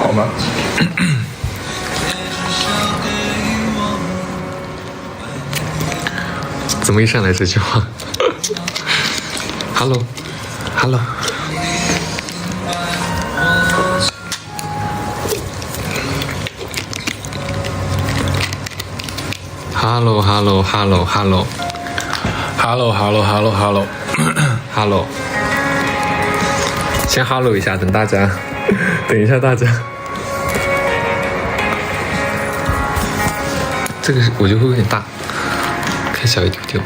好吗？怎么一上来这句话？Hello， Hello， 先 Hello 一下，等一下大家。这个我觉得会有点大，开小一点点。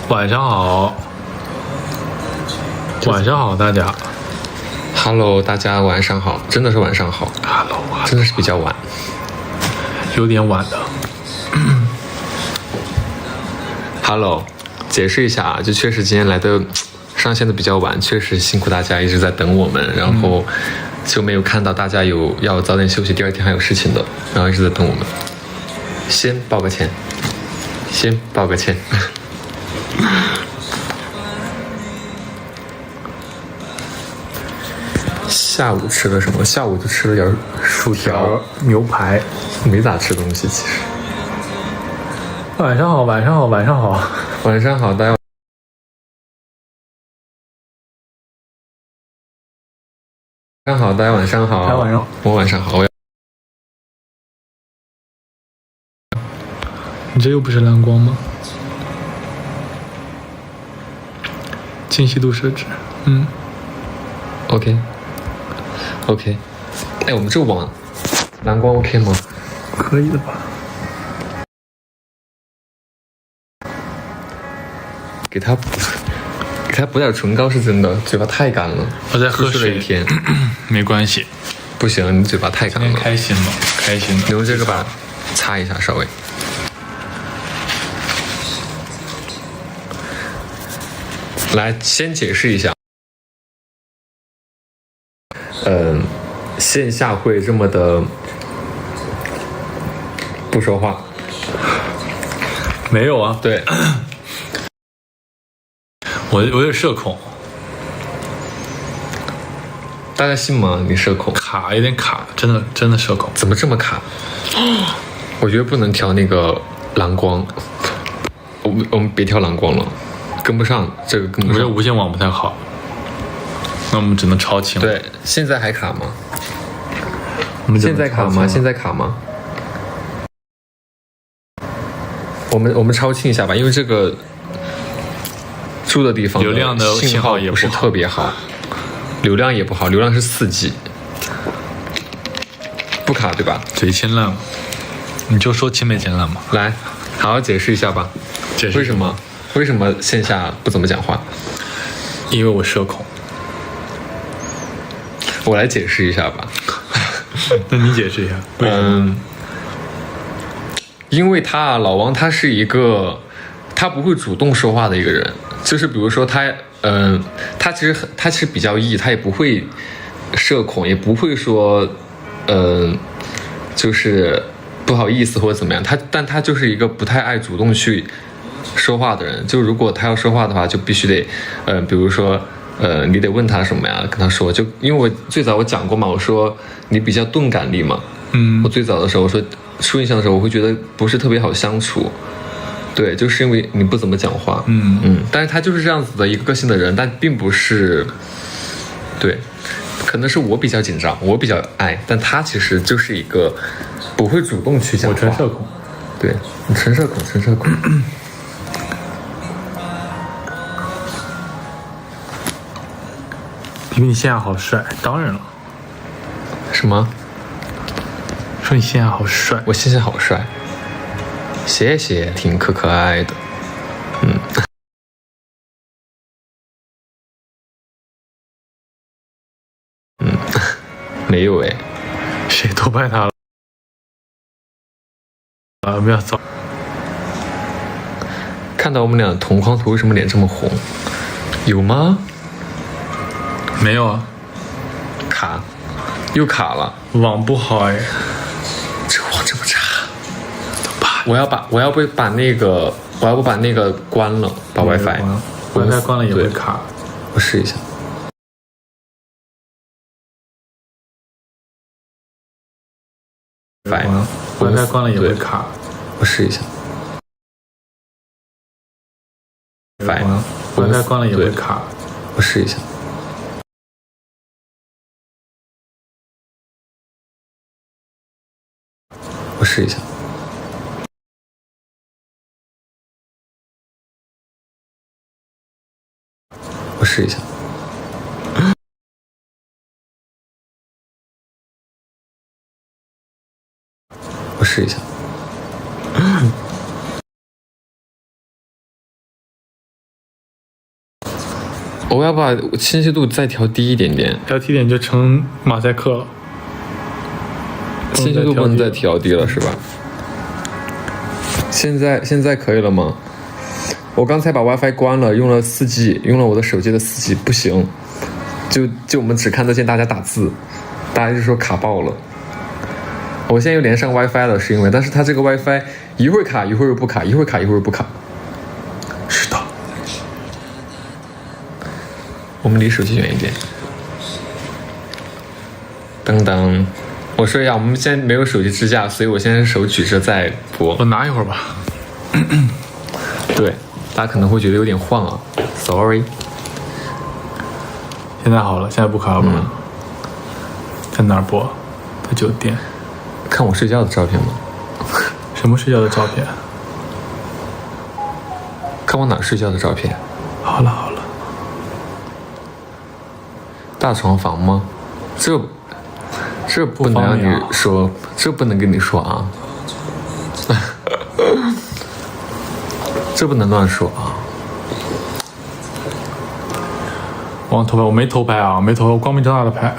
晚上好，大家。Hello， 大家晚上好，真的是晚上好。Hello， 真的是比较晚，有点晚的。Hello， 解释一下啊，就确实今天来的上线的比较晚，确实辛苦大家一直在等我们，然后就没有看到大家有要早点休息，第二天还有事情的，然后一直在等我们。先道个歉。下午吃了什么？下午就吃了点薯条、牛排，没咋吃东西其实。晚上好，大家。晚上好，大家晚上好。我晚上好。你这又不是蓝光吗？清晰度设置。OK。哎，我们这个网蓝光 OK 吗？可以的吧。给他补点唇膏是真的，嘴巴太干了。我在喝水了一天，没关系。不行，你嘴巴太干了。开心的。你用这个把擦一下，稍微。来，先解释一下。线下会这么的不说话？没有啊。对。我有社恐。大家信吗？你社恐？有点卡，真的社恐。怎么这么卡？我觉得不能调那个蓝光。我们别调蓝光了，跟不上这个跟不上。我觉得无线网不太好，那我们只能超清。对，现在还卡吗？现在卡吗？我们超清一下吧，因为这个住的地方流量的信号也不是特别好，流量也不好，流量是4G， 不卡对吧？嘴清烂了，你就说清没清烂嘛。来，好好解释一下吧。为什么线下不怎么讲话？因为我社恐。我来解释一下吧。那你解释一下。因为老王他是一个他不会主动说话的一个人，就是比如说他其实比较 E， 他也不会社恐，也不会说就是不好意思或者怎么样，但他就是一个不太爱主动去说话的人。就如果他要说话的话，就必须得比如说你得问他什么呀，跟他说。就因为我最早我讲过嘛，我说你比较钝感力嘛。我最早的时候我说初印象的时候，我会觉得不是特别好相处。对，就是因为你不怎么讲话。但是他就是这样子的一个个性的人，但并不是对，可能是我比较紧张，我比较爱，但他其实就是一个不会主动去讲话。我纯社恐。对，你纯社恐。因为你现在好帅。当然了。什么？说你现在好帅。我现在好帅，谢谢，挺可爱的。没有哎，谁偷拍他了？不要走。看到我们俩同框图，为什么脸这么红？有吗？没有啊。卡，又卡了。网不好哎。这网这么差，怎么办？我要不把那个关了，把 WiFi 关了也会卡。我试一下。WiFi 关了也会卡。我试一下。WiFi 关了也会卡。我试一下。我试一下。我试一下。我试一下。我要把清晰度再调低一点点，调低点就成马赛克了。清晰度不能再调低了是吧？现在可以了吗？我刚才把 WiFi 关了，用了4G， 用了我的手机的4G， 不行，就我们只看得见大家打字，大家就说卡爆了。我现在又连上 WiFi 了，是因为，但是它这个 WiFi 一会儿卡，一会儿又不卡，一会儿卡，一会儿不卡。是的。我们离手机远一点。等等，我说一下，我们现在没有手机支架，所以我现在手举着在播。我拿一会儿吧。对，大家可能会觉得有点晃啊 ，sorry。现在好了，现在不卡了吧？在哪儿播？在酒店。看我睡觉的照片吗？什么睡觉的照片？看我哪儿睡觉的照片？好了好了。大床房吗？这不能让你说，这不能跟你说啊。这不能乱说啊。我偷拍，我没偷拍啊，没偷拍，我光明正大的拍。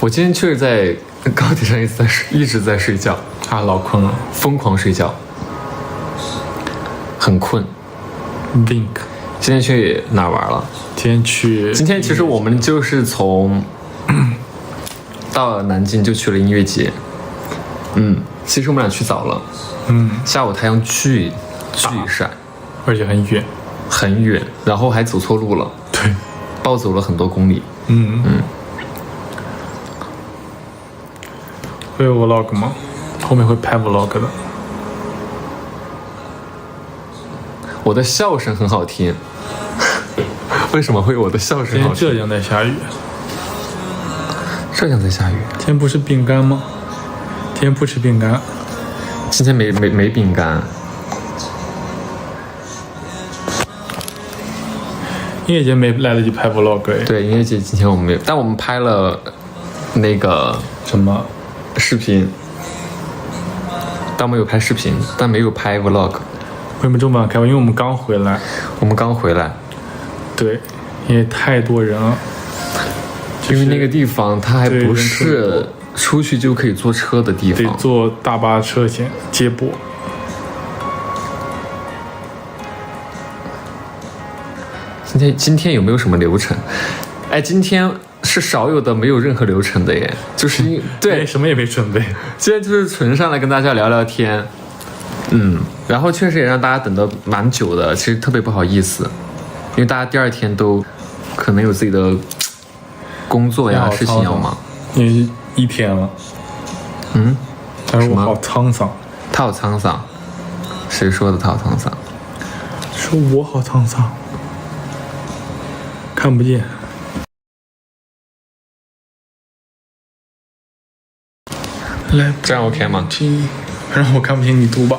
我今天确实在高铁上一直在睡觉啊，老困了，疯狂睡觉，很困。Link， 今天去哪儿玩了？今天其实我们就是从到了南京就去了音乐节。其实我们俩去早了。下午太阳巨晒，而且很远，然后还走错路了。对，暴走了很多公里。会有 vlog 吗？后面会拍 vlog 的。我的笑声很好听。为什么会有我的笑声好听？今天浙江在下雨。浙江在下雨。今天不是饼干吗？今天不吃饼干。今天没饼干。音乐节没来得及拍 vlog。对，音乐节今天我们没有，但我们拍了那个什么视频。但我们有拍视频，但没有拍 vlog。为什么这么晚开？因为我们刚回来。对，因为太多人了。因为那个地方它还不是出去就可以坐车的地方，得坐大巴车先接驳。今天有没有什么流程？哎，今天是少有的没有任何流程的耶，就是对什么也没准备，今天就是纯上来跟大家聊聊天。然后确实也让大家等得蛮久的，其实特别不好意思，因为大家第二天都可能有自己的工作呀事情要忙。因为一天了。他说我好沧桑。他好沧桑？谁说的他好沧桑？说我好沧桑。看不见。来，这样 OK 吗？反正我看不清，你读吧。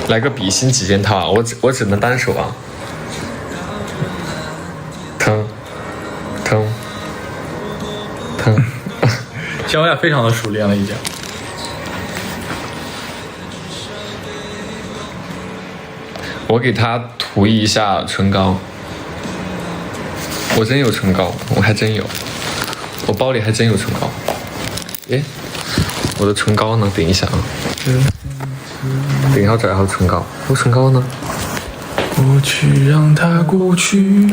来个比心几件套啊！我只能单手啊。疼。小雅非常的熟练了，已经。我给他涂一下唇膏。我真有唇膏，我还真有，我包里还真有唇膏。诶，我的唇膏呢？等一下啊，等一下找一下唇膏。我唇膏呢？过去让它过去，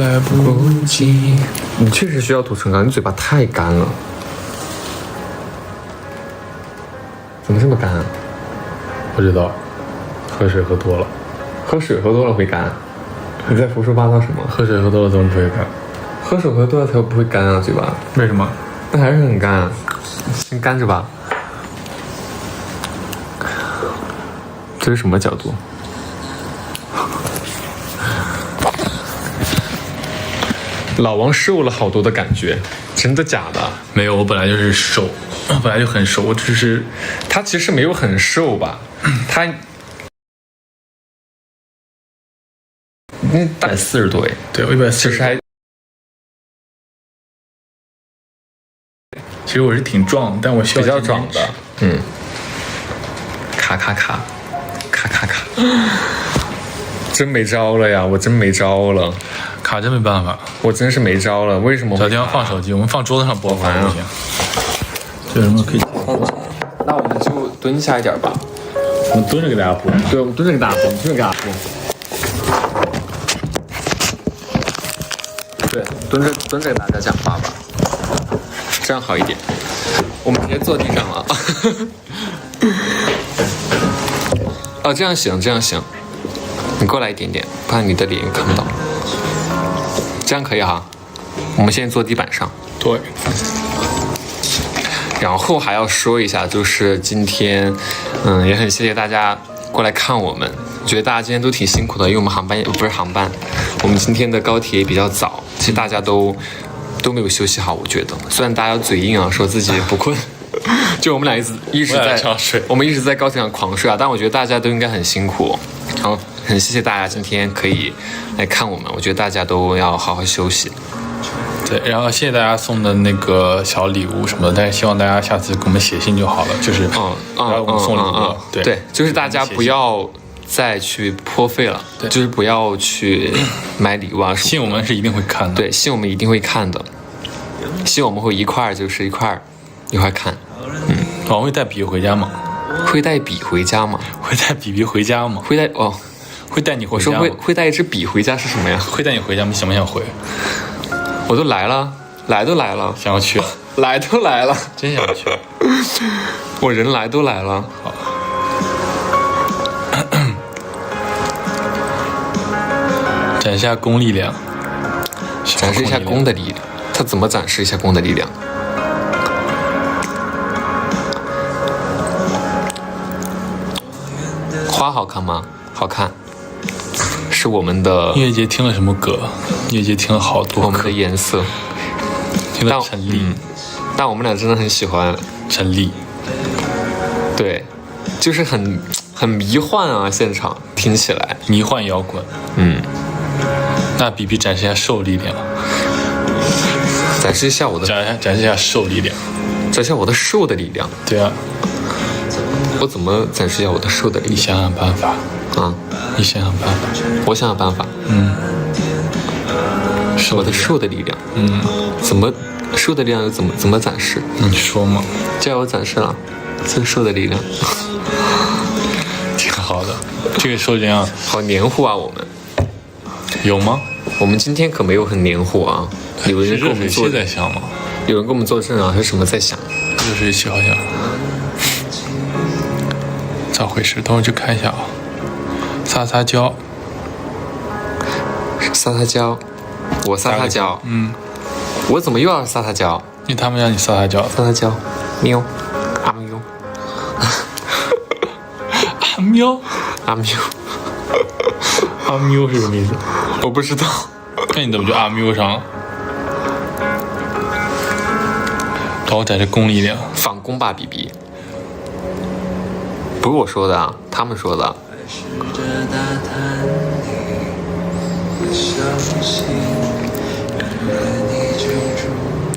来不及。你确实需要涂唇膏，你嘴巴太干了。怎么这么干啊？不知道，喝水喝多了。喝水喝多了会干。你在胡说八道什么？喝水喝多了怎么不会干？喝水喝多了才不会干啊，嘴巴。为什么？那还是很干啊，先干着吧。这是什么角度？老王瘦了好多的感觉，真的假的？没有，我本来就是瘦，本来就很瘦，我只是他其实没有很瘦吧？他大140多哎，对我140，其实还其实我是挺壮，但我需要比较壮的。咔咔咔，咔咔咔，真没招了呀！我真没招了，卡真没办法，我真是没招了。为什么？找地方放手机，我们放桌子上播放就行。这有什么可以？那我们就蹲下一点吧。我们蹲着给大家播。对，我们蹲着给大家播，蹲着给大家播。对，蹲着给大家讲话吧，这样好一点。我们直接坐地上了。哦，这样行，这样行。你过来一点点，不然你的脸又看不到。这样可以哈。我们现在坐地板上。对。然后还要说一下，就是今天，也很谢谢大家过来看我们。觉得大家今天都挺辛苦的，因为我们航班也不是航班，我们今天的高铁也比较早，其实大家都没有休息好，我觉得。虽然大家嘴硬啊，说自己不困，就我们俩一直在睡，我们一直在高铁上狂睡啊，但我觉得大家都应该很辛苦。然后很谢谢大家今天可以来看我们，我觉得大家都要好好休息。对，然后谢谢大家送的那个小礼物什么的，但是希望大家下次给我们写信就好了，就是不要我们送礼物。对，就是大家不要再去破费了，就是不要去买礼物啊什么的。信我们是一定会看的，对，信我们一定会看的，信我们会一块看。我会带笔回家吗？会带笔回家吗？会带笔回家吗？会带你回家吗？我说会带一支笔回家是什么呀？会带你回家吗？你想不想回？我都来了，来都来了，想要去，来都来了，真想要去。我人来都来了。好。展示一下公力量，展示一下公的力量。他怎么展示一下公的力量？花好看吗？好看。是我们的音乐节听了什么歌？音乐节听了好多歌。我们的颜色。听了陈粒。但我们俩真的很喜欢陈粒。对，就是很迷幻啊，现场听起来迷幻摇滚。那比比展示一下瘦力量。展示一下我的展示一下瘦力量。展示一下我的瘦的力量。对啊。我怎么展示一下我的瘦的力量？你想想办法。你想想办法。我想想办法。我的瘦的力量。怎么瘦的力量又怎么展示？你说嘛。这样我展示了，这瘦的力量。挺好的，这个瘦力量好黏糊啊！我们有吗？我们今天可没有很黏糊啊。有人跟我们做在想吗？有人跟我们作证啊，还是什么在想？热水器好像。咋回事？等会儿去看一下啊。撒娇。撒娇。我撒娇。我怎么又要撒娇？因为他们让你撒娇。撒娇。喵。阿喵。阿喵。阿喵。阿喵是什么意思？我不知道。那你怎么就阿喵上了？找我展示公力量。反攻吧，比比。不是我说的啊，他们说的。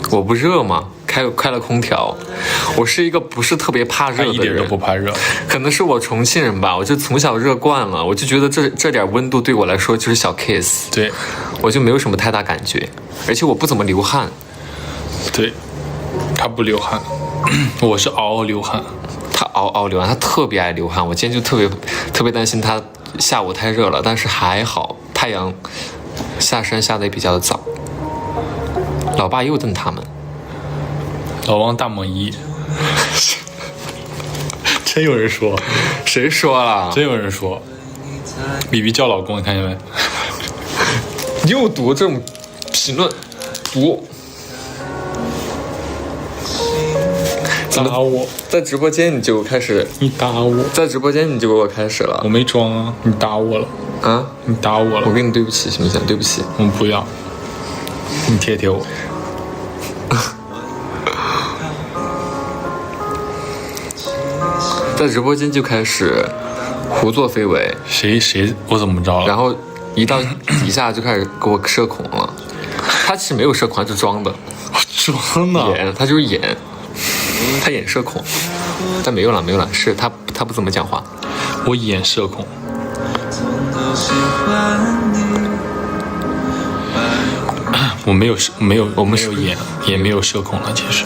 我不热吗？开了空调。我是一个不是特别怕热的人，一点都不怕热。可能是我重庆人吧，我就从小热惯了，我就觉得这点温度对我来说就是小 case。对，我就没有什么太大感觉，而且我不怎么流汗。对，他不流汗，我是嗷嗷流汗。他嗷嗷流汗，他特别爱流汗。我今天就特别担心他下午太热了，但是还好，太阳下山下的也比较的早。老爸又瞪他们。老王大猛一。真有人说。谁说了？真有人说。BB 叫老公，你看见没？又读这种评论，读。打我！在直播间你就开始，你打我！在直播间你就给我开始了。我没装啊，你打我了啊！你打我了，我跟你对不起，行不行？对不起，我不要。你贴贴我。在直播间就开始胡作非为，谁我怎么着了？然后一到底下就开始给我社恐了。他其实没有社恐，他是装的，装的演，他就是演，他演社恐，但没有了，是他不怎么讲话。我演社恐。我没有演，也没有社恐了，其实。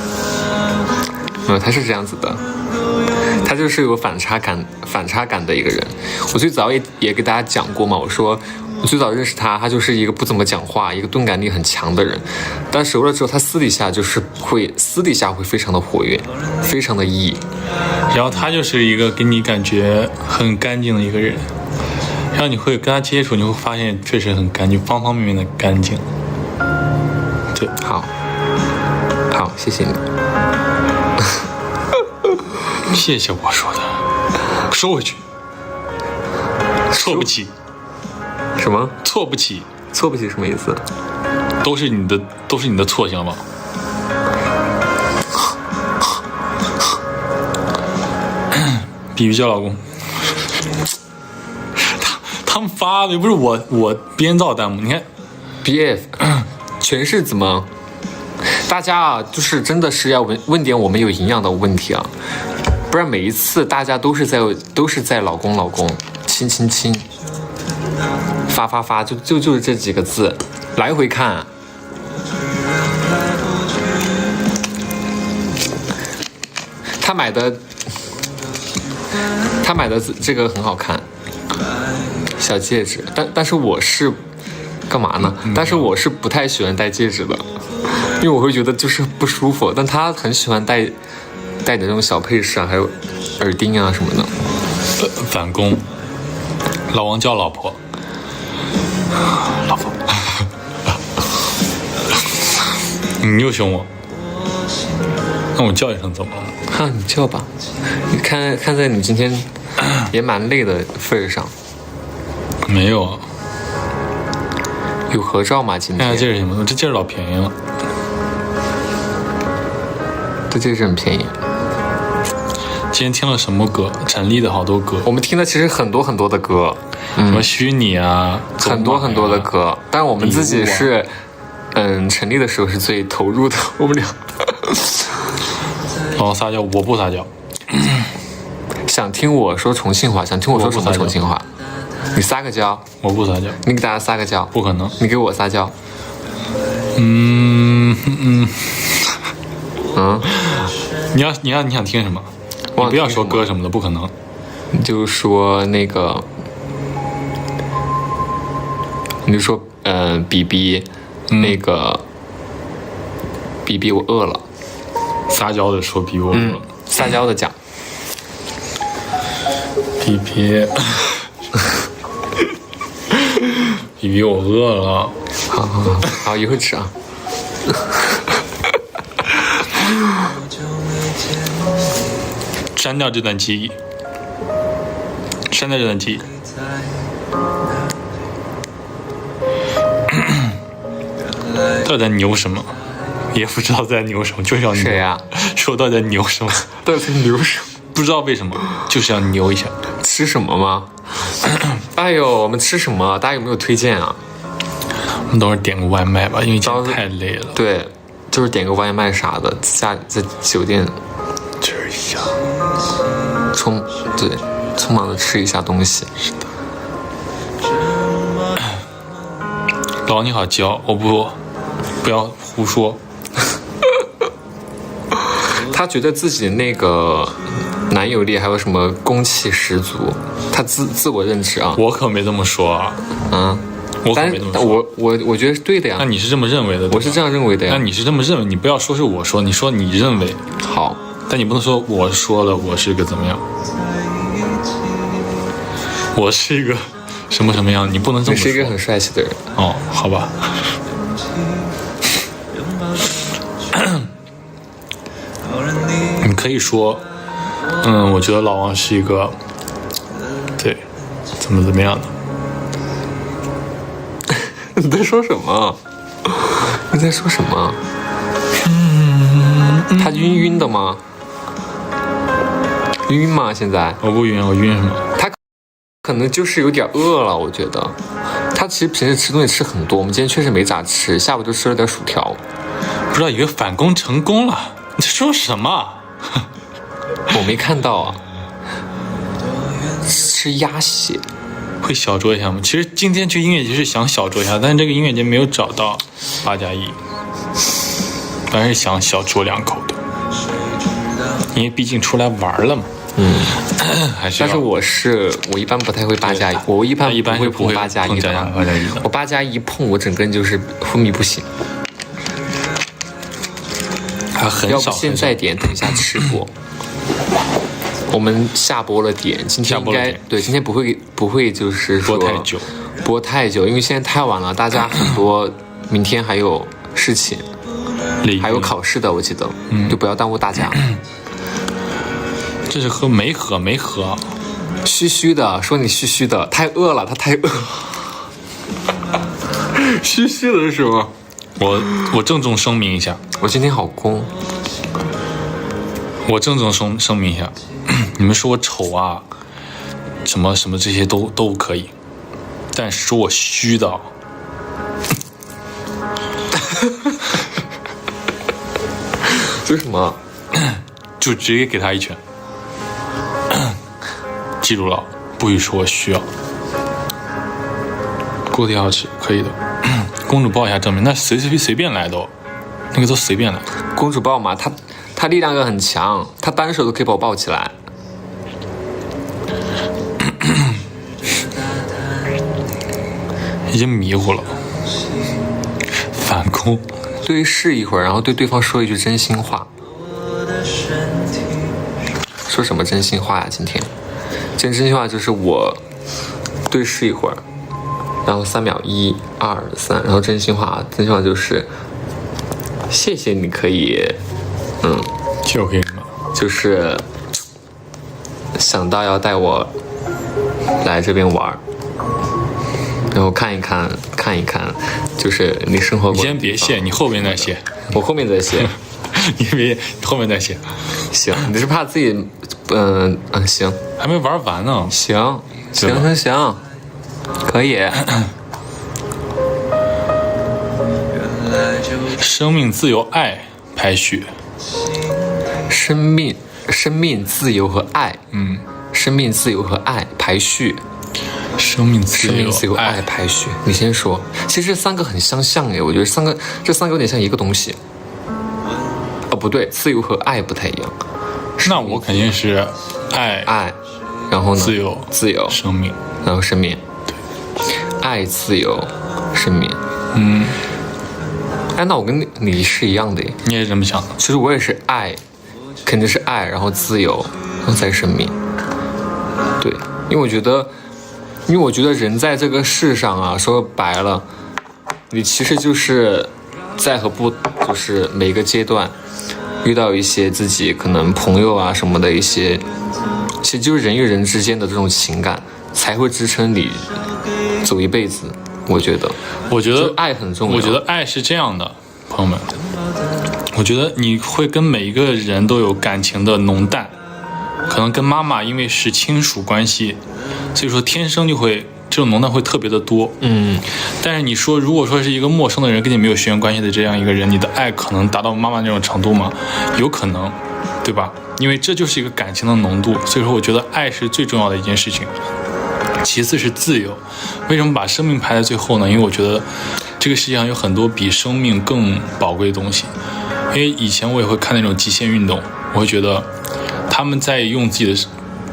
他是这样子的。他就是有反差感的一个人。我最早也给大家讲过嘛，我说我最早认识他就是一个不怎么讲话，一个钝感力很强的人。但熟了之后，他私底下会非常的活跃，非常的 E。然后他就是一个给你感觉很干净的一个人，然后你会跟他接触，你会发现确实很干净，方方面面的干净。对，好，谢谢你。谢谢我说的，收回去。错不起。什么？错不起？错不起什么意思？都是你的错，行了吗？比喻叫老公。他们发的又不是我编造弹幕，你看 ，BF 全是怎么？大家啊，就是真的是要问点我们有营养的问题啊。不然每一次大家都是在老公亲发就是这几个字，来回看。他买的这个很好看，小戒指，但是我是干嘛呢？但是我是不太喜欢戴戒指的，因为我会觉得就是不舒服。但他很喜欢戴点这种小配饰啊，还有耳钉啊什么的。反攻，老王叫老婆，老婆，你又凶我，那我叫一声怎么了？哈，你叫吧。你看在你今天也蛮累的份上。没有啊。有合照吗？今天？看下戒指行吗？这戒指老便宜了。这戒指很便宜。今天听了什么歌？陈粒的好多歌。我们听了其实很多的歌，什么虚拟啊，很多的歌。但我们自己是，成立的时候是最投入的，我们俩。老王撒娇，我不撒娇。想听我说重庆话？想听我说什么重庆话？你撒个娇。我不撒娇。你给大家撒个娇。不可能。你给我撒娇。你想听什么？你不要说歌什么的，不可能。你就说那个，你就说BB，那个 BB 我饿了。撒娇的说 BB 我饿了。撒娇的讲。BB 我饿了。好，一会儿吃啊。删掉这段记忆。到底在牛什么？也不知道在牛什么，就是要牛。谁呀？说到底在牛什么？到底在牛什么？不知道为什么，就是要牛一下。吃什么吗？哎呦，我们吃什么？大家有没有推荐啊？我们等会儿点个外卖吧，因为今天太累了。对，就是点个外卖啥的，在酒店吃一下，匆忙的吃一下东西。是的。老王你好娇，我不要胡说。他觉得自己那个男友力还有什么攻气十足，他自我认知啊。我可没这么说啊。我可没这么说。我觉得是对的呀。那你是这么认为的？我是这样认为的呀。那你是这么认为？你不要说是我说，你说你认为。好，但你不能说我说了，我是个怎么样？我是一个什么样？你不能这么说。你是一个很帅气的人。哦，好吧。你可以说，我觉得老王是一个，对，怎么样的？你在说什么？你在说什么？他晕的吗？晕吗？现在？我不晕，我晕什么？他可能就是有点饿了，我觉得。他其实平时吃东西吃很多，我们今天确实没咋吃，下午就吃了点薯条。不知道以为反攻成功了，你说什么？我没看到啊。吃鸭血。会小酌一下吗？其实今天去音乐节是想小酌一下，但是这个音乐节没有找到8+1，但是想小酌2口的，因为毕竟出来玩了嘛。但是我一般不太会8+1，我一般不会碰8+1的。我8+1一碰，我整个人就是昏迷不醒。要不现在点，等一下吃播。我们下播了点，今天应该对，今天不会就是说播太久，因为现在太晚了，大家很多明天还有事情，还有考试的，我记得，就不要耽误大家。这是没喝，虚虚的，说你虚虚的，太饿了，他太饿。虚虚的是什么？我郑重声明一下，我今天好空。我郑重声明一下，你们说我丑啊，什么这些都可以，但是说我虚的，为什么？就直接给他一拳。记住了，不许说我虚啊。锅贴好吃，可以的。公主抱一下正面，那随便来的哦，那个都随便来。公主抱嘛，她力量感很强，她单手都可以把我抱起来。已经迷糊了，反攻。对视一会儿，然后对对方说一句真心话。说什么真心话呀？今天真心话就是我对视一会儿，然后3秒，1、2、3，然后真心话就是谢谢你可以，就可以吗？就是想到要带我来这边玩，然后看一看，就是你生活过。你先别谢，你后面再谢。我后面再谢。你后面再谢。行，你是怕自己，行，还没玩完呢。行，可以。生命、自由、爱，排序。生命、自由和爱，生命、自由和爱，排序。生命、自由、爱，排序。你先说。其实这3个很相像诶，我觉得这3个有点像一个东西。哦，不对，自由和爱不太一样。那我肯定是爱，然后呢？自由，生命，然后生命。对，爱、自由、生命。那我跟你是一样的耶。你也是这么想的？其实我也是爱，肯定是爱，然后自由，然后再生命。对，因为我觉得人在这个世上啊，说白了，你其实就是在就是每个阶段遇到一些自己可能朋友啊什么的一些，其实就是人与人之间的这种情感才会支撑你走一辈子。我觉得爱很重要。我觉得爱是这样的，朋友们，我觉得你会跟每一个人都有感情的浓淡，可能跟妈妈因为是亲属关系，所以说天生就会这种浓淡会特别的多。但是你说如果说是一个陌生的人跟你没有血缘关系的这样一个人，你的爱可能达到妈妈那种程度吗？有可能，对吧？因为这就是一个感情的浓度，所以说我觉得爱是最重要的一件事情。其次是自由。为什么把生命排在最后呢？因为我觉得这个世界上有很多比生命更宝贵的东西。因为以前我也会看那种极限运动，我会觉得他们在用自己的，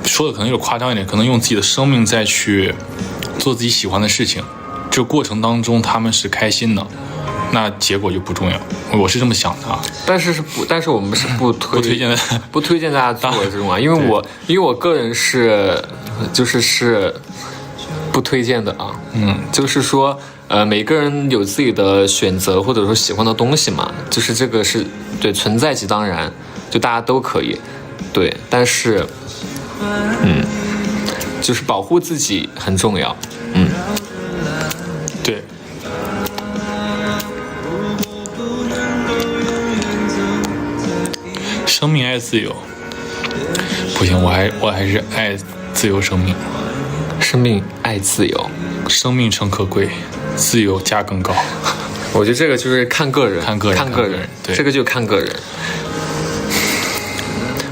说的可能有点夸张一点，可能用自己的生命再去做自己喜欢的事情，这个过程当中他们是开心的，那结果就不重要。我是这么想的啊。但是我们是不推荐大家做这种啊，因为我个人是不推荐的啊。就是说，每个人有自己的选择或者说喜欢的东西嘛，就是这个是对存在即当然，就大家都可以，对，但是，就是保护自己很重要，对。生命爱自由，不行，我还是爱自由生命。生命爱自由，生命诚可贵，自由价更高。我觉得这个就是看个人，看个人，对，这个就看个人。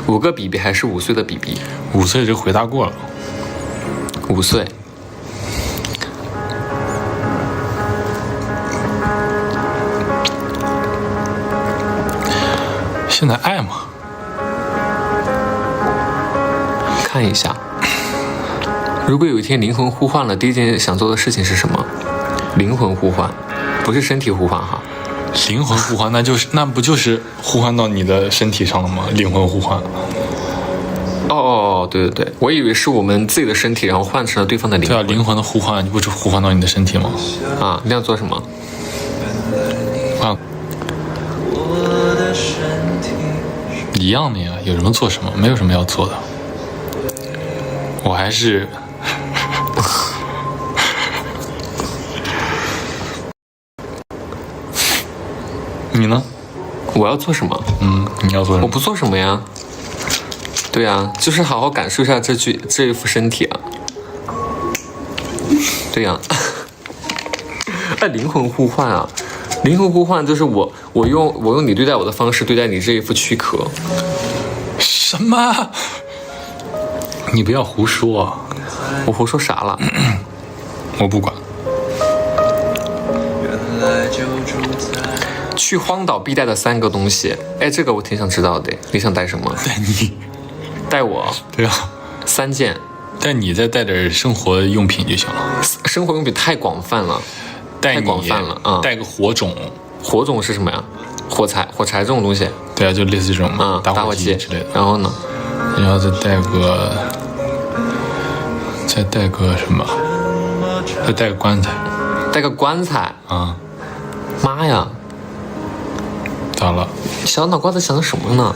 5个比比还是5岁的比比？5岁这回答过了。5岁。现在爱吗？看一下，如果有一天灵魂互换了，第一件想做的事情是什么？灵魂互换，不是身体互换哈。灵魂互换，那不就是互换到你的身体上了吗？灵魂互换。对，我以为是我们自己的身体，然后换成了对方的灵魂。对啊，灵魂的互换，你不是互换到你的身体吗？啊，你要做什么？一样的呀，有什么做什么，没有什么要做的。我还是你呢？我要做什么？你要做什么？我不做什么呀。对呀，就是好好感受一下这一副身体啊。对呀，灵魂互换啊，灵魂互换就是我用你对待我的方式对待你这一副躯壳。什么？你不要胡说啊！我胡说啥了？我不管。去荒岛必带的3个东西，哎，这个我挺想知道的。你想带什么？带你。带我？对啊，3件。带你再带点生活用品就行了。生活用品太广泛了，太广泛了啊！带个火种。火种是什么呀？火柴这种东西。对啊，就类似这种打火机之类的。然后呢？然后再带个什么？再带个棺材。带个棺材啊！妈呀！咋了？小脑瓜子想的什么呢？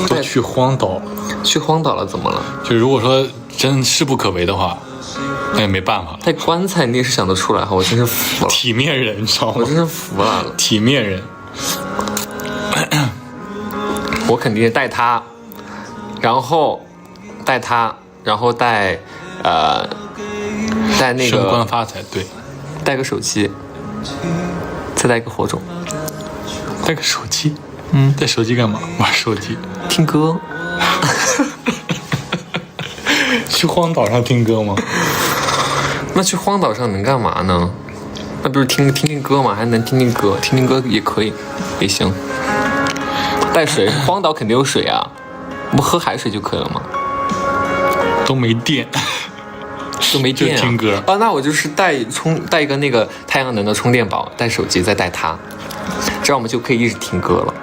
都去荒岛。去荒岛了怎么了？就如果说真势不可为的话，那也没办法了。带棺材你也是想得出来哈，我真是服了。体面人，你知道吗？我真是服了。体面人。我肯定带它，然后带那个升官发财，对，带个手机，再带个火种，带个手机，带手机干嘛？玩手机，听歌。去荒岛上听歌吗？那去荒岛上能干嘛呢？那不是听歌吗？还能听歌也可以，也行。带水，荒岛肯定有水啊，不喝海水就可以了吗？都没电啊，就听歌啊。那我就是带一个那个太阳能的充电宝，带手机再带它，这样我们就可以一直听歌了。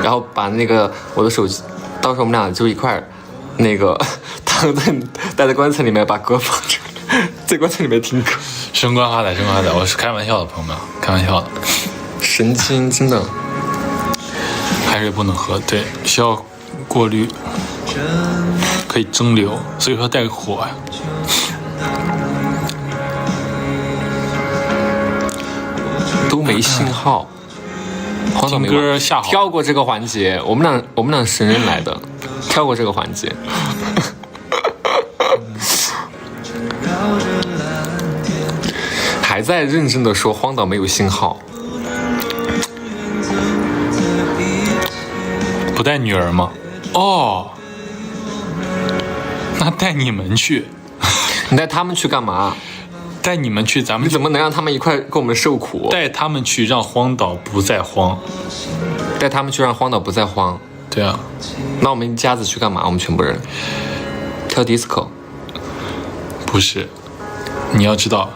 然后把那个我的手机，到时候我们俩就一块儿那个躺在待在棺材里面，把歌放着，在棺材里面听歌。升官发财，我是开玩笑的，朋友们，开玩笑的。神经真的。海水不能喝，对，需要过滤，可以蒸馏，所以说带个火呀。都没信号。听歌下好。跳过这个环节，我们俩神人来的，跳过这个环节。还在认真的说荒岛没有信号。不带女儿吗？哦，那带你们去。你带他们去干嘛？带你们去，咱们你怎么能让他们一块跟我们受苦？带他们去，让荒岛不再荒。带他们去，让荒岛不再荒。对啊。那我们一家子去干嘛？我们全部人跳 disco。不是，你要知道。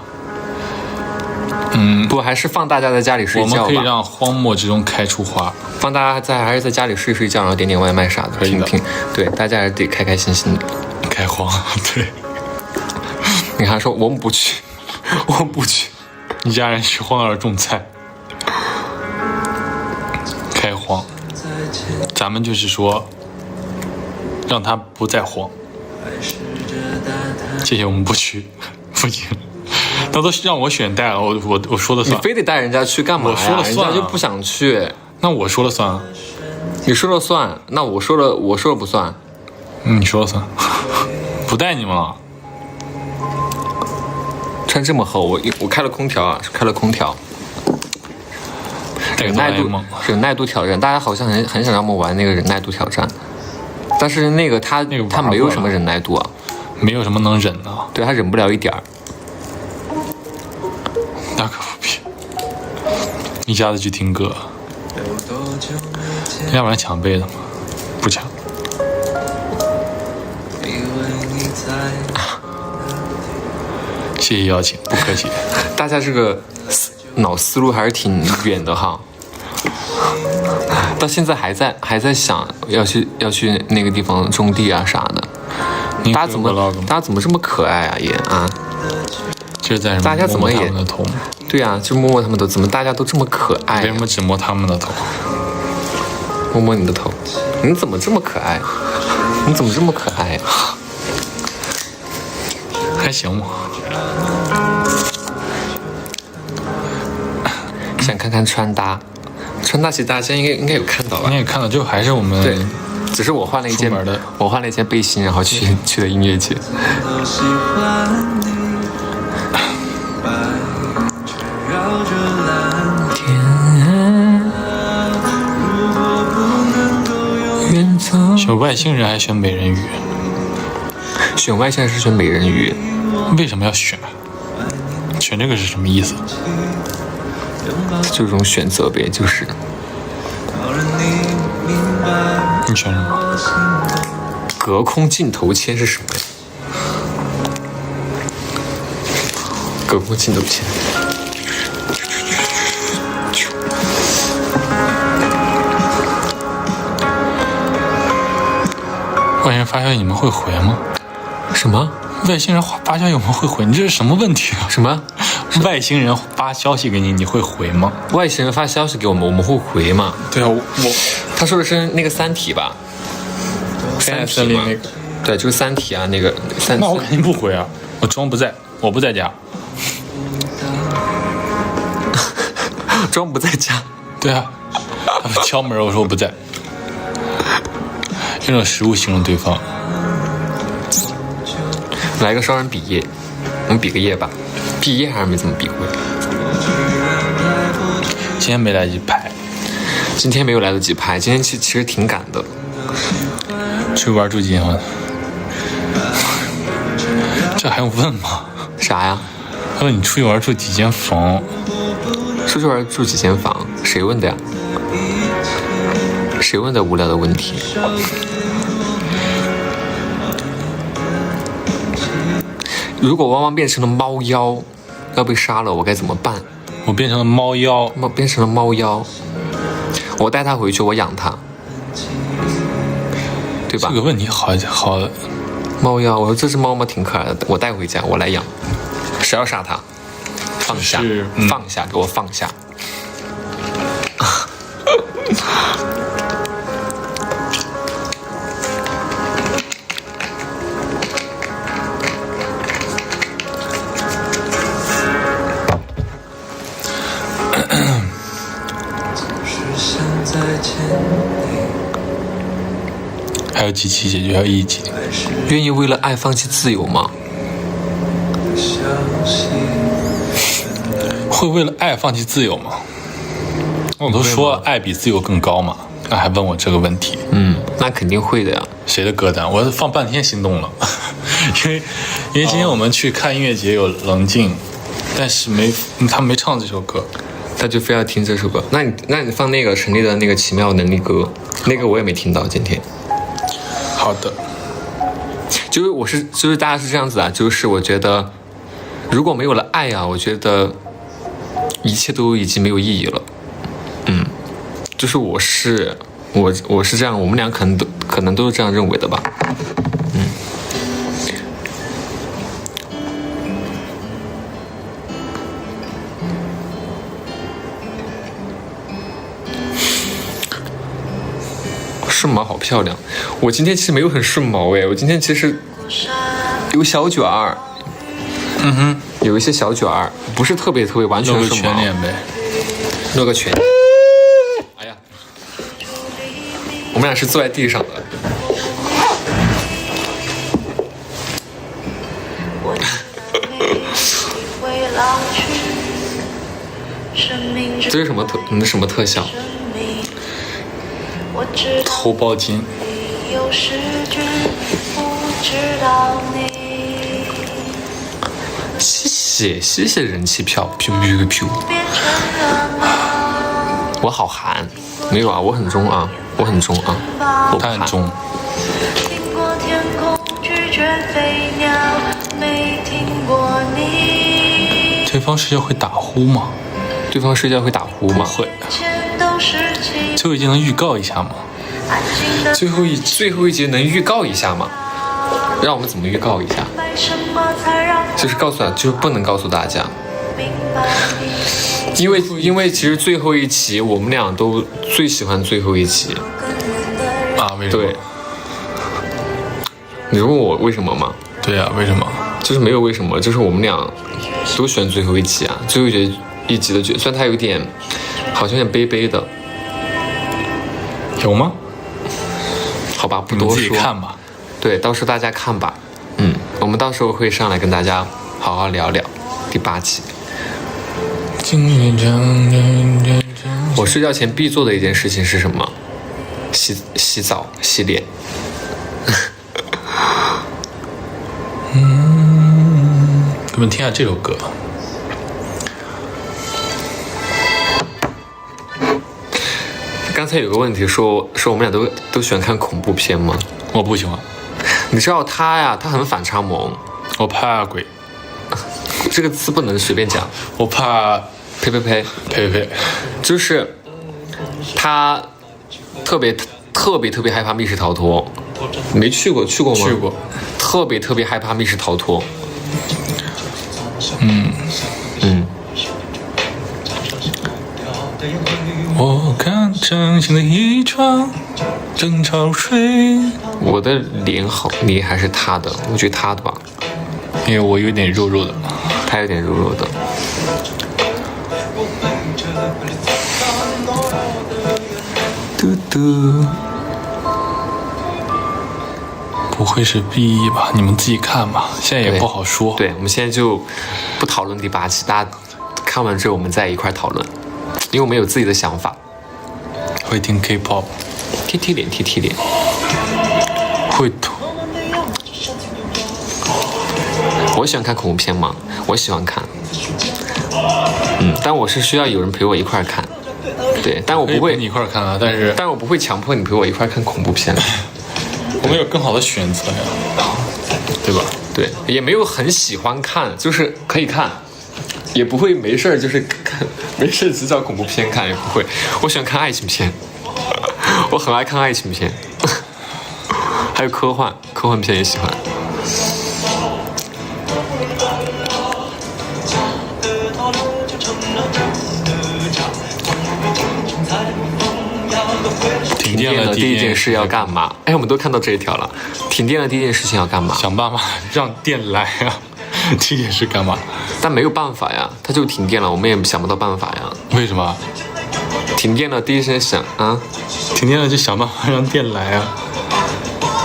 不，还是放大家在家里睡觉吧。我们可以让荒漠之中开出花，放大家还是在家里睡觉，然后点外卖啥的，可以的。对，大家还是得开开心心的。开荒，对。你还说我们不去，我们不去。一家人去荒岛种菜，开荒。咱们就是说，让他不再荒。谢谢，我们不去，不行。他都让我选带了，我说了算。你非得带人家去干嘛呀？我说了算啊，人家就不想去。那我说了算啊。你说了算，那我说了不算。你说了算，不带你们了。穿这么厚，我开了空调啊，开了空调。忍耐度挑战，大家好像很想让我们玩那个忍耐度挑战，但是那个他没有什么忍耐度啊，没有什么能忍的。对，他忍不了一点儿。那可不必，一家子去听歌，要不然抢被子嘛，不抢。谢谢邀请，不客气。大家这个脑思路还是挺远的哈，到现在还在想要去那个地方种地啊啥的。大家怎么这么可爱啊也啊？这在大家怎么也摸他们的头？对啊，就摸摸他们的头，怎么大家都这么可爱、啊？为什么只摸他们的头？摸摸你的头，你怎么这么可爱？你怎么这么可爱、啊？还行吗？想看看穿搭，其实大家应该有看到吧？你也看到，就还是我们对，只是我换了一件背心，然后去的音乐节。选外星人还是选美人鱼？选外星人是选美人鱼。为什么要选？选这个是什么意思？就这种选择呗，就是。你选什么？隔空镜头签是什么呀？隔空镜头签。外星人发消息你们会回吗？什么？外星人发消息我们会回？你这是什么问题啊？什么？外星人发消息给你，你会回吗？外星人发消息给我们会回吗？对啊，他说的是那个《三体》吧？三体那个，对，就是《三体》啊，那个三。那我肯定不回啊，我装不在，我不在家。装不在家？对啊，他们敲门，我说我不在，用食物形容对方。来个双人比耶，我们比个耶吧。毕业还是没怎么比过。今天没来得及拍。今天没有来得及拍，今天其实挺赶的。出去玩住几间房？这还用问吗？啥呀？他问你出去玩住几间房？出去玩住几间房？谁问的呀？谁问的无聊的问题？如果汪汪变成了猫妖，要被杀了，我该怎么办？我变成了猫妖，变成了猫妖，我带它回去，我养它，对吧？这个问题好。猫妖，我说这只猫猫挺可爱的，我带回家，我来养。谁要杀它？放下，放下，给我放下。还有几期解决？还有1集。愿意为了爱放弃自由吗？会为了爱放弃自由吗？我都说了，爱比自由更高嘛，那还问我这个问题？那肯定会的呀。谁的歌单？我放半天心动了，因为今天我们去看音乐节有棱镜，但是他没唱这首歌，他就非要听这首歌。那你放那个陈粒的那个奇妙能力歌，那个我也没听到今天。好的，就是大家是这样子啊，就是我觉得如果没有了爱啊，我觉得一切都已经没有意义了。就是我是这样，我们俩可能都是这样认为的吧。顺毛好漂亮。我今天其实没有很顺毛哎，我今天其实有小卷儿，有一些小卷儿，不是特别完全露个顺毛。全脸呗。露个全。哎呀，我们俩是坐在地上的。这是什么特效？头包筋。谢谢人气票，我好寒，没有啊，我很中啊，我很中啊，他很中。对方睡觉会打呼吗？对方睡觉会打呼吗？会。最后一集能预告一下吗？最后一集能预告一下吗？让我们怎么预告一下？就是就是不能告诉大家，因为其实最后一集我们俩都最喜欢最后一集啊，为什么？对，你问我为什么吗？对啊，为什么？就是没有为什么，就是我们俩都选最后一集啊，最后一集的虽然它有点好像有点悲的，有吗？好吧，不多说，自己看吧。对，到时候大家看吧。我们到时候会上来跟大家好好聊聊第8集。我睡觉前必做的一件事情是什么？洗澡洗脸。我们听下这首歌。刚才有个问题说我们俩都喜欢看恐怖片吗？我不喜欢。你知道他呀，他很反差萌。我怕鬼。这个字不能随便讲。我怕呸，就是他特别害怕密室逃脱。没去过吗？去过。特别害怕密室逃脱。我看掌心的一窗正潮水。我的脸好，你还是他的？我觉得他的吧，因为我有点肉肉的，他有点肉肉的。嘟嘟，不会是 B 吧？你们自己看吧，现在也不好说。对，我们现在就不讨论第8期，大家看完之后我们再一块讨论，因为我们有自己的想法。会听 K-pop， 踢脸。会吐。我喜欢看恐怖片吗？我喜欢看。但我是需要有人陪我一块看。对，但我不会你一块看啊，但我不会强迫你陪我一块看恐怖片。我们有更好的选择呀，对吧？对，也没有很喜欢看，就是可以看，也不会没事就是看，没事只找恐怖片看，也不会。我喜欢看爱情片，我很爱看爱情片，还有科幻片也喜欢。停电了第一件事要干嘛？哎，我们都看到这一条了。停电了第一件事情要干嘛？想办法让电来啊！这件事干嘛？但没有办法呀，它就停电了，我们也想不到办法呀。为什么？停电了第一声响啊！停电了就想办法让电来啊！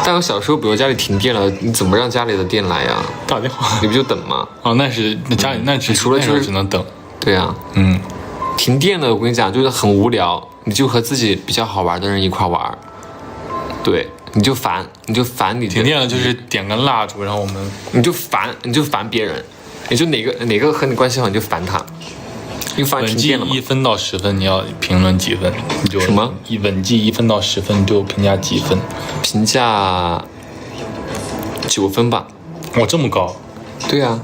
但我小时候，比如家里停电了，你怎么让家里的电来呀？打电话。你不就等吗？哦，那家里那除了就是只能等。对啊，停电了，我跟你讲，就是很无聊，你就和自己比较好玩的人一块玩，对，你就烦你。停电了就是点个蜡烛，然后我们你就烦别人，你就哪个和你关系好你就烦他。又发停电了吗？1分到10分，你要评论几分？你就什么？稳记1分到10分，你就评价几分？评价9分吧。哇，这么高？对啊。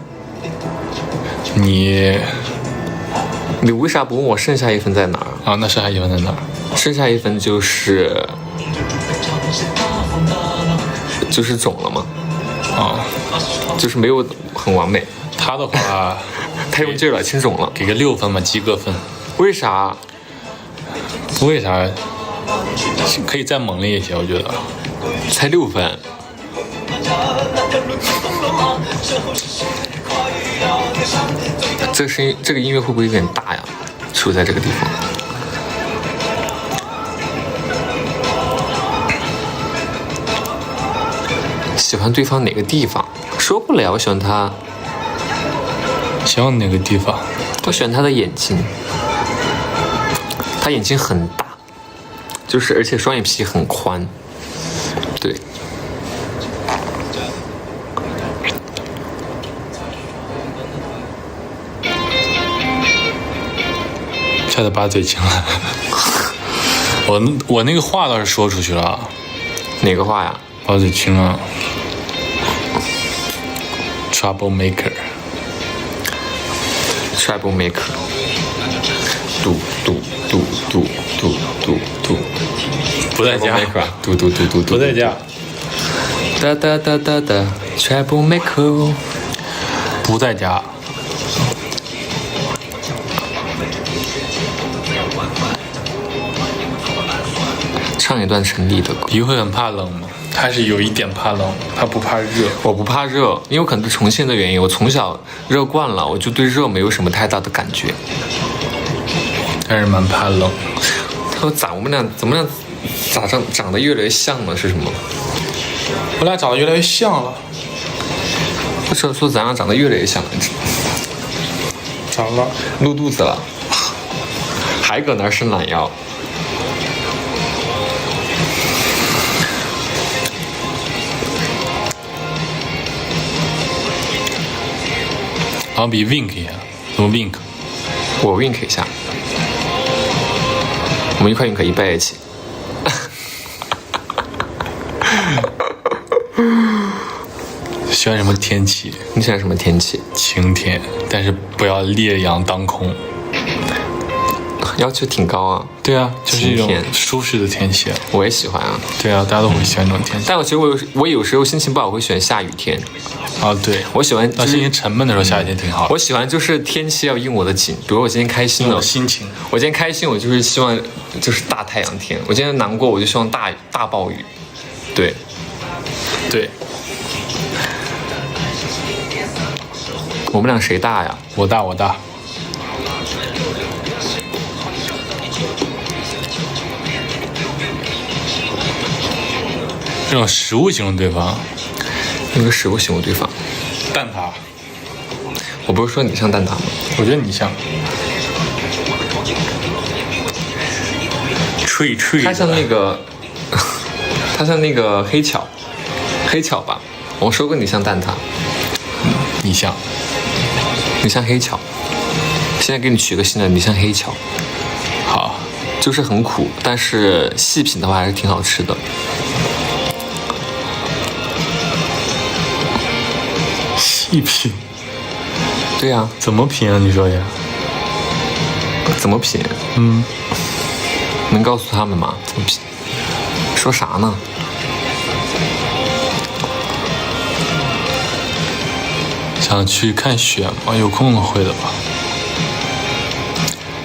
你为啥不问我剩下1分在哪儿啊？那剩下1分在哪儿？剩下1分就是肿了嘛。啊，就是没有很完美。他的话，他用劲了，亲肿了，给个6分吧，及格分。为啥？为啥？可以再猛烈一些，我觉得。才6分。这个音乐会不会有点大呀？处在这个地方。喜欢对方哪个地方？说不了，我喜欢他。喜欢哪个地方？我喜欢他的眼睛，他眼睛很大，就是而且双眼皮很宽，对。差点把嘴亲了。我那个话倒是说出去了。哪个话呀？把嘴亲了。Trouble maker。嘟嘟嘟嘟嘟嘟嘟。不在家。嘟嘟嘟嘟嘟。不在家。哒哒哒哒哒 ，Trouble maker。不在家。唱一段陈粒的歌。你会很怕冷吗？他是有一点怕冷，他不怕热。我不怕热，因为我可能是重庆的原因，我从小热惯了，我就对热没有什么太大的感觉。但是蛮怕冷。他说我们俩怎么样？咋长得越来越像了？是什么？我俩长得越来越像了。说咱俩长得越来越像了。咋了？露肚子了，还搁那儿伸懒腰。好比 wink 一下，怎么 wink？ 我 wink 一下，我们一块 wink 一拜一起。喜欢什么天气？你喜欢什么天气？晴天，但是不要烈阳当空。要求挺高啊。对啊，就是一种舒适的天气。我也喜欢啊。对啊，大家都会喜欢这种天气。但其实我有时候心情不好，我会选下雨天。啊，对，我喜欢心情沉闷的时候，下雨天挺好的。我喜欢就是天气要应我的景，比如我今天开心了，心情。我今天开心，我就是希望就是大太阳天；我今天难过，我就希望大暴雨。对，对。我们俩谁大呀？我大。这种食物形容对方。用个食物形容对方。蛋挞。我不是说你像蛋挞吗？我觉得你像。脆。他像那个黑巧吧？我说过你像蛋挞。你像黑巧。现在给你取个新的，你像黑巧。好，就是很苦，但是细品的话还是挺好吃的。细品？对呀。怎么品啊？你说呀？怎么品？能告诉他们吗？怎么品？说啥呢？想去看雪吗？有空会的吧。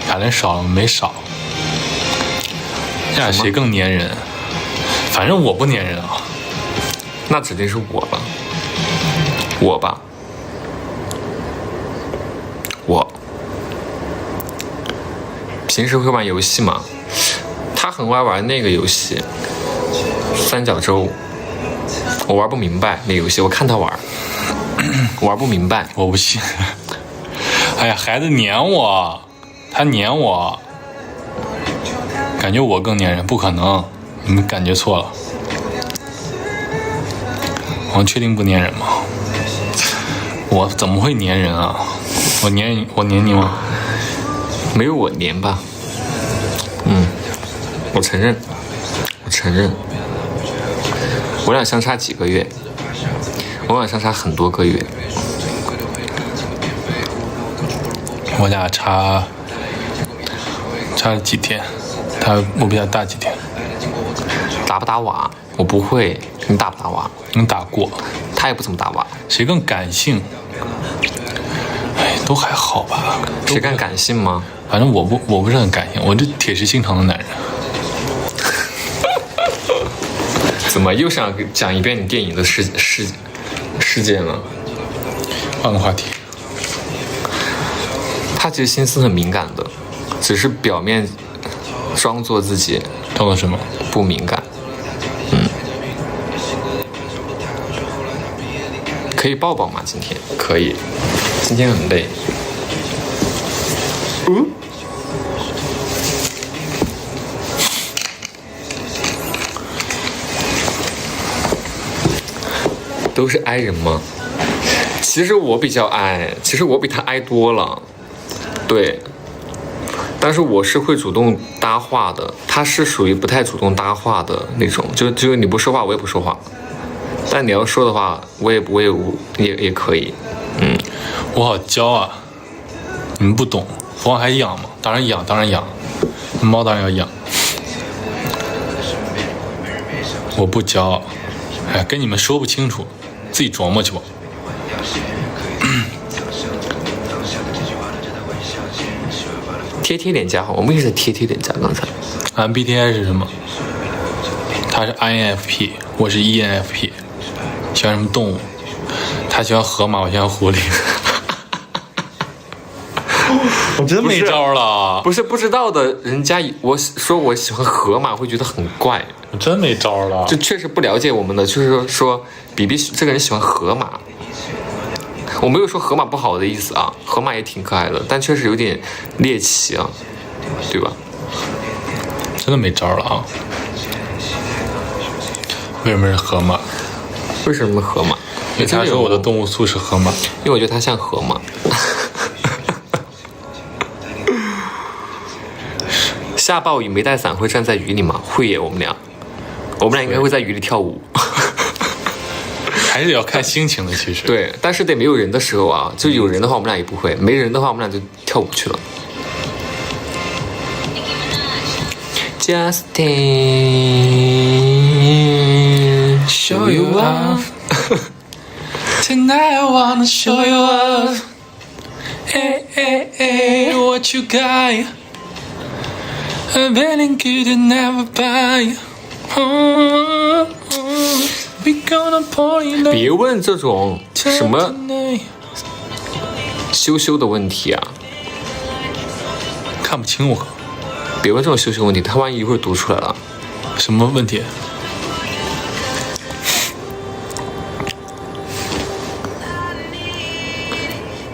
俩人少了没少。这俩谁更粘人？反正我不粘人啊。那指定是我吧。我吧。我。平时会玩游戏吗？他很爱玩那个游戏，三角洲。我玩不明白那个游戏，我看他玩。玩不明白。我不信。哎呀，孩子黏我，他黏我，感觉我更黏人，不可能，你们感觉错了。我确定不黏人吗？我怎么会黏人啊？我黏你吗？没有我黏吧。我承认。我俩相差几个月？我俩相差很多个月。我俩差了几天，我比他大几天。打不打瓦？我不会。你打不打瓦？能打过。他也不怎么打瓦。谁更感性？哎，都还好吧。谁更感性吗？反正我不是很感性，我这铁石心肠的男人。怎么又想讲一遍你电影的事件了？换个话题。他其实心思很敏感的，只是表面装作自己装作什么？不敏感。可以抱抱吗？今天可以，今天很累。都是 I 人吗？其实我比较 I， 其实我比他 I 多了。对，但是我是会主动搭话的，他是属于不太主动搭话的那种，就你不说话我也不说话，但你要说的话我也可以。我好娇啊！你们不懂，凤凰还养吗？当然养，当然养，猫当然要养。我不骄傲，哎，跟你们说不清楚，自己琢磨去吧。贴脸颊好，我们也是贴脸颊。刚才 MBTI 是什么？他是 INFP， 我是 ENFP。喜欢什么动物？他喜欢河马，我喜欢狐狸。我真没招了。不是不知道的人家，我说我喜欢河马会觉得很怪。我真没招了。就确实不了解我们的，就是说比比这个人喜欢河马。我没有说河马不好的意思啊，河马也挺可爱的，但确实有点猎奇啊，对吧？真的没招了啊！为什么是河马？为什么河马？因为他说我的动物素是河马，因为我觉得他像河马。下暴雨没带伞会站在雨里吗？会耶，我们俩应该会在雨里跳舞。还是要看心情的，其实。对，但是得没有人的时候啊，就有人的话我们俩也不会，没人的话我们俩就跳舞去了。Justin, show you off. Tonight I wanna show you off. Hey, hey, hey, what you got? A feeling good and never buy. We gonna party like 别问这种什么羞的问题啊！看不清我。别问这种羞问题，他万一一会儿读出来了。什么问题？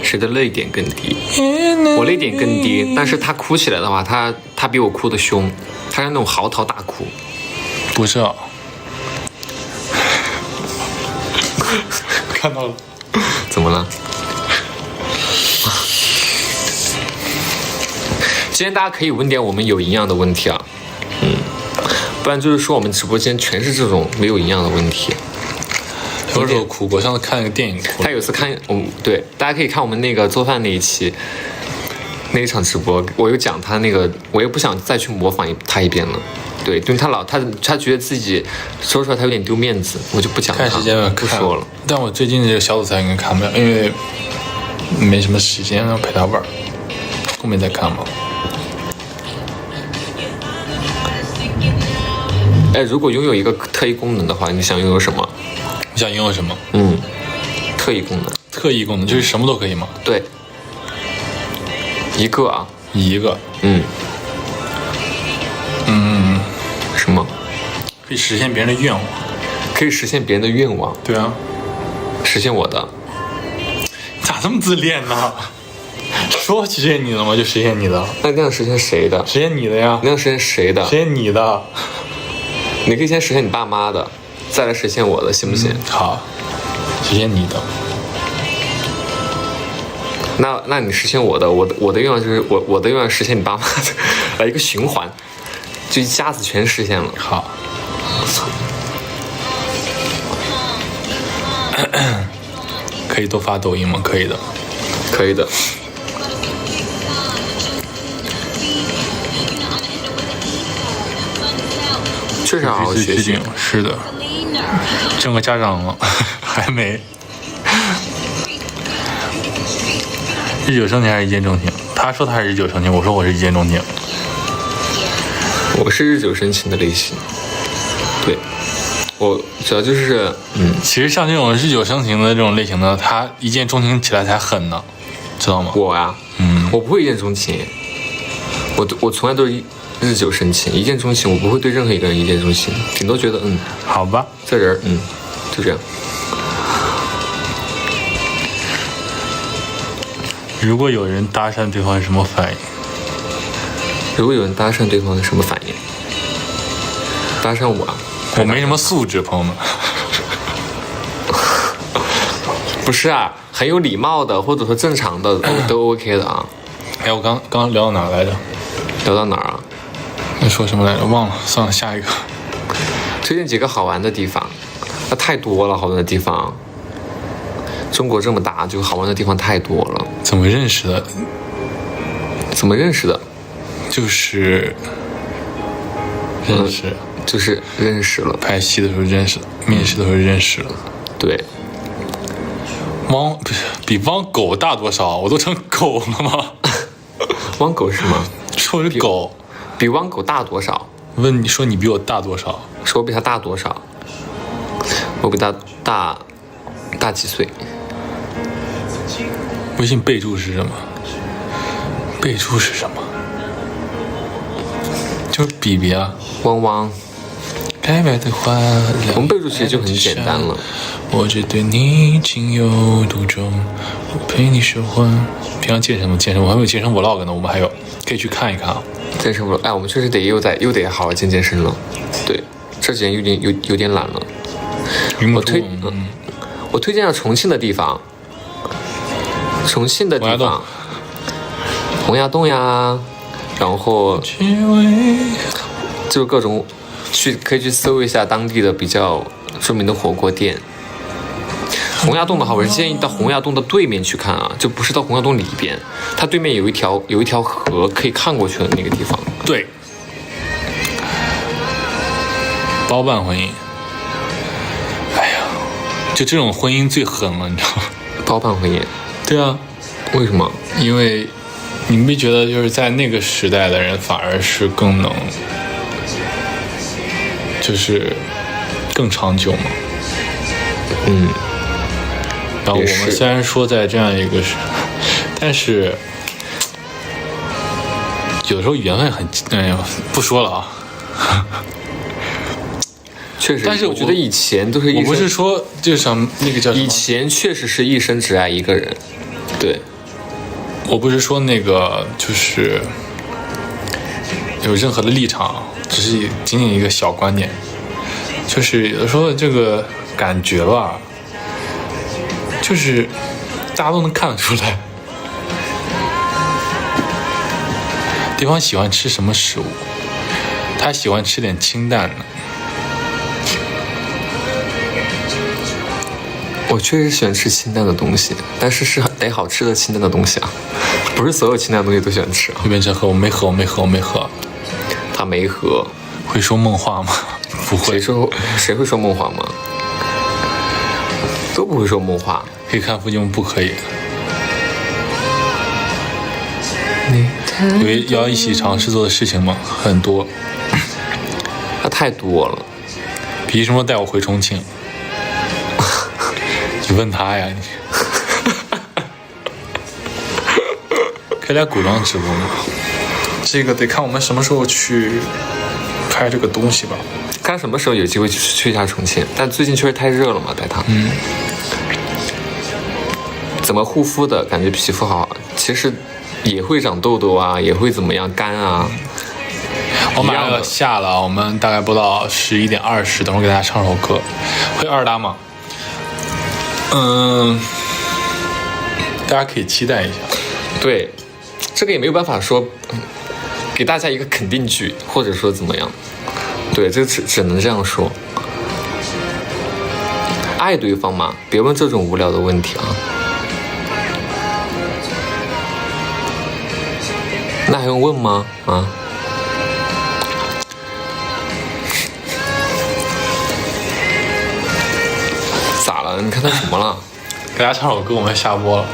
谁的泪点更低？我泪点更低，但是他哭起来的话，他比我哭的凶，他是那种嚎啕大哭。不是啊。看到了。怎么了？今天大家可以问点我们有营养的问题啊，不然就是说我们直播间全是这种没有营养的问题。什么时候哭过？上次看那个电影哭。他有次看，对，大家可以看我们那个做饭那一期，那一场直播，我有讲他那个，我也不想再去模仿他一遍了。对，因为他觉得自己说出来他有点丢面子，我就不讲他。看时间了，不说了。但我最近的这个小组赛应该看不了，因为没什么时间让陪他玩，后面再看吧。哎，如果拥有一个特异功能的话，你想拥有什么？你想拥有什么？特异功能。特异功能就是什么都可以吗？对，一个啊，一个。什么？可以实现别人的愿望。可以实现别人的愿望。对啊。实现我的。咋这么自恋呢？说实现你的吗？就实现你的。那这样实现谁的？实现你的呀。那样实现谁的？实现你的。你可以先实现你爸妈的，再来实现我的，行不行？好，实现你的。那你实现我的，我的愿望就是我的愿望实现你爸妈的，来一个循环，就一家子全实现了。好。可以多发抖音吗？可以的。可以的。确实好好学习。是的。挣个家长了，还没。日久生情还是一见钟情？他说他是日久生情，我说我是一见钟情。我是日久生情的类型。对。我主要就是其实像这种日久生情的这种类型的，他一见钟情起来才狠呢，知道吗？我呀，我不会一见钟情，我从来都是日久生情，一见钟情，我不会对任何一个人一见钟情，顶多觉得好吧，这人就这样。如果有人搭讪对方是什么反应？如果有人搭讪对方是什么反应？搭讪我啊？我没什么素质，朋友们。不是啊，很有礼貌的，或者说正常的都 OK 的啊。哎，我刚聊到哪来着？聊到哪儿啊？那说什么来着？忘了，算了，下一个。推荐几个好玩的地方，那太多了，好玩的地方。中国这么大，就好玩的地方太多了。怎么认识的？怎么认识的？就是认识，就是认识了。拍戏的时候认识的，面试的时候认识了。对。不是比汪狗大多少？我都成狗了吗？汪狗是吗？说我是狗。比汪狗大多少？问你说你比我大多少？说我比他大多少？我比他大几岁？微信备注是什么？备注是什么？就是比比啊，汪汪。白白的花，我们备注其实就很简单了。我只对你情有独钟，我陪你说话。平常健身吗？健身，我还没有健身 vlog 呢，我们还有可以去看一看啊。健身 vlog，哎，我们确实又得好好健身了。对，这几天有点懒了。我推荐了重庆的地方，洪崖洞呀，然后就各种可以去搜一下当地的比较著名的火锅店。洪崖洞的话，我是建议到洪崖洞的对面去看啊，就不是到洪崖洞里边，它对面有一条河可以看过去的那个地方。对，包办婚姻。哎呀，就这种婚姻最狠了，你知道吗？包办婚姻。对啊，为什么？因为你没觉得就是在那个时代的人反而是更能，就是更长久嘛。然后我们虽然说在这样一个时，但是有时候缘分很，哎呀，不说了啊。确实，但是我觉得以前都是我不是说就像那个叫什么，以前确实是一生只爱一个人。对，我不是说那个就是有任何的立场，只是仅仅一个小观点，就是有的时候这个感觉吧，就是大家都能看得出来，对方喜欢吃什么食物，他喜欢吃点清淡的。我确实喜欢吃清淡的东西，但是得好吃的清淡的东西啊，不是所有清淡的东西都喜欢吃啊。一边在喝，我没喝。他没喝。会说梦话吗？不会。谁会说梦话吗？都不会说梦话。可以看附近不可以。因为要一起尝试做的事情嘛，很多。那太多了。凭什么带我回重庆？你问他呀，你开点古装直播吗？这个得看我们什么时候去拍这个东西吧。看什么时候有机会去一下重庆，但最近确实太热了嘛，带他。怎么护肤的？感觉皮肤好，其实也会长痘痘啊，也会怎么样干啊。我马上要下了，我们大概不到11点20，等会儿给大家唱首歌，会二搭吗？大家可以期待一下。对，这个也没有办法说给大家一个肯定句，或者说怎么样。对，这只能这样说。爱对方嘛，别问这种无聊的问题啊。那还用问吗？啊？咋了？你看他什么了？给大家唱首歌，我们下播了。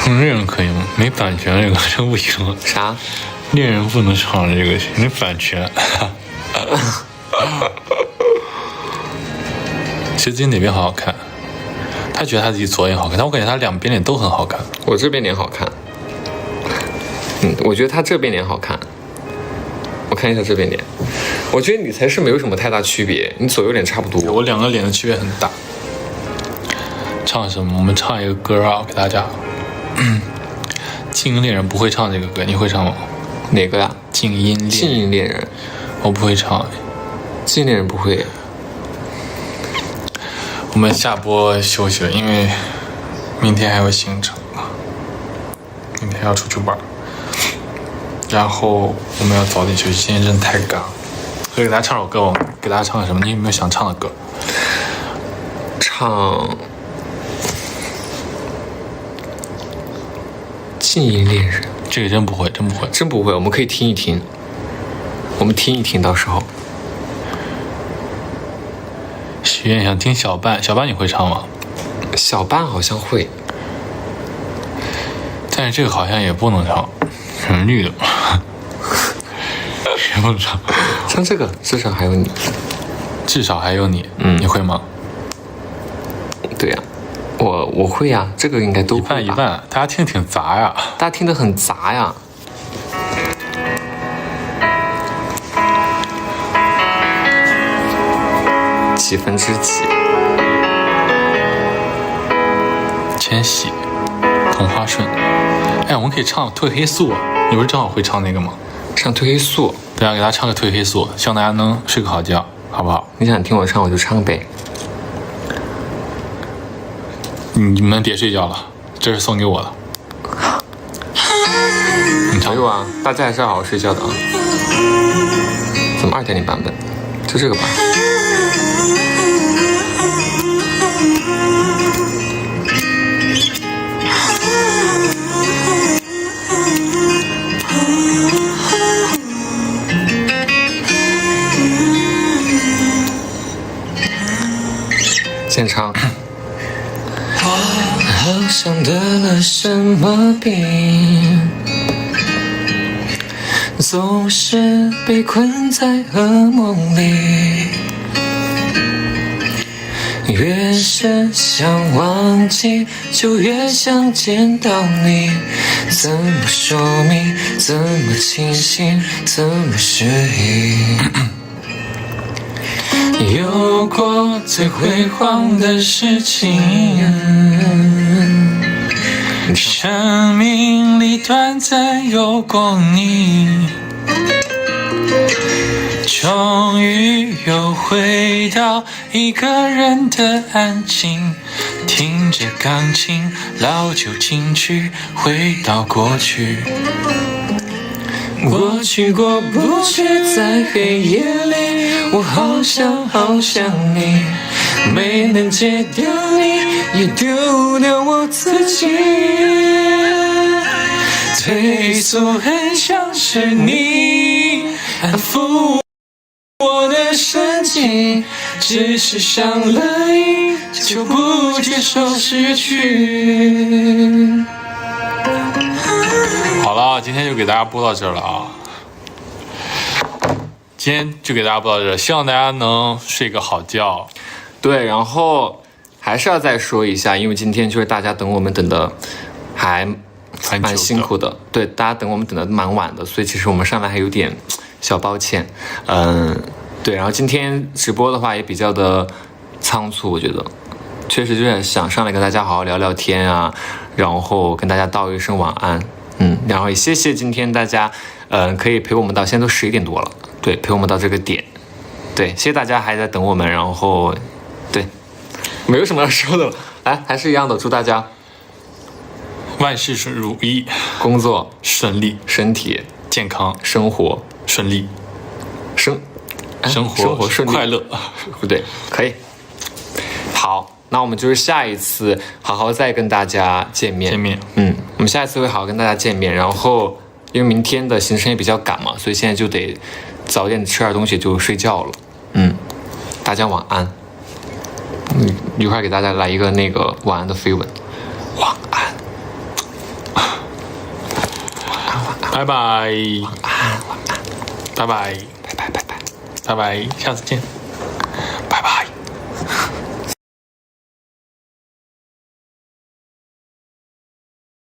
恋人可以吗？没版权，这个这不行。啥？恋人不能唱这个，没版权。其实自己哪边好好看？他觉得他自己左眼好看，但我感觉他两边脸都很好看。我这边脸好看。我觉得他这边脸好看。我看一下这边脸，我觉得你才是没有什么太大区别，你左右脸差不多。我两个脸的区别很大。唱什么？我们唱一个歌啊，给大家。静音恋人不会唱这个歌，你会唱吗？哪个呀？静音恋人。静音恋人，我不会唱。静音恋人不会。我们下播休息了，因为明天还有行程，明天要出去玩。然后我们要早点休息，今天真的太赶了。所以给大家唱首歌，我给大家唱个什么？你有没有想唱的歌？唱静音恋人，这个真不会，真不会，真不会。我们可以听一听，我们听一听，到时候。许愿想听小半，小半你会唱吗？小半好像会，但是这个好像也不能唱，很绿的，也不能唱。唱这个至少还有你，至少还有你，你会吗？对呀，我会呀，这个应该都会吧。一半一半，大家听挺杂呀，大家听得很杂呀。几分之几？千玺，同花顺。哎，我们可以唱褪黑素，你不是正好会唱那个吗？唱褪黑素。对啊，给大家唱个褪黑素，希望大家能睡个好觉，好不好？你想听我唱，我就唱呗。你们别睡觉了，这是送给我的。你唱。没有啊，大家还是要好好睡觉的啊。怎么2.0版本？就这个吧。现场。我好像得了什么病，总是被困在噩梦里，越是想忘记，就越想见到你。怎么说明？怎么清醒？怎么适应？有过最辉煌的事情，生命里短暂有过你，终于又回到一个人的安静，听着钢琴，老旧金曲，回到过去。过去过不去，在黑夜里，我好想好想你，没能戒掉你，也丢掉我自己。退缩很像是你安抚我的神经，只是上了瘾，就不接受失去。好了，今天就给大家播到这儿了啊！今天就给大家播到这儿，希望大家能睡个好觉。对，然后还是要再说一下，因为今天就是大家等我们等的还蛮辛苦的，对，大家等我们等的蛮晚的，所以其实我们上来还有点小抱歉。对，然后今天直播的话也比较的仓促，我觉得确实就是想上来跟大家好好聊聊天啊，然后跟大家道一声晚安。然后也谢谢今天大家，可以陪我们到现在都11点多了，对，陪我们到这个点，对，谢谢大家还在等我们，然后，对，没有什么要说的了，来，还是一样的，祝大家万事如意，工作顺利，身体健康，生活顺利，生活顺利，快乐，对，可以，好。那我们就是下一次好好再跟大家见面。我们下一次会好好跟大家见面。然后因为明天的行程也比较赶嘛，所以现在就得早点吃点东西就睡觉了。大家晚安。一会儿给大家来一个那个晚安的飞吻。晚安。拜拜，拜拜，拜拜拜拜。拜拜，下次见。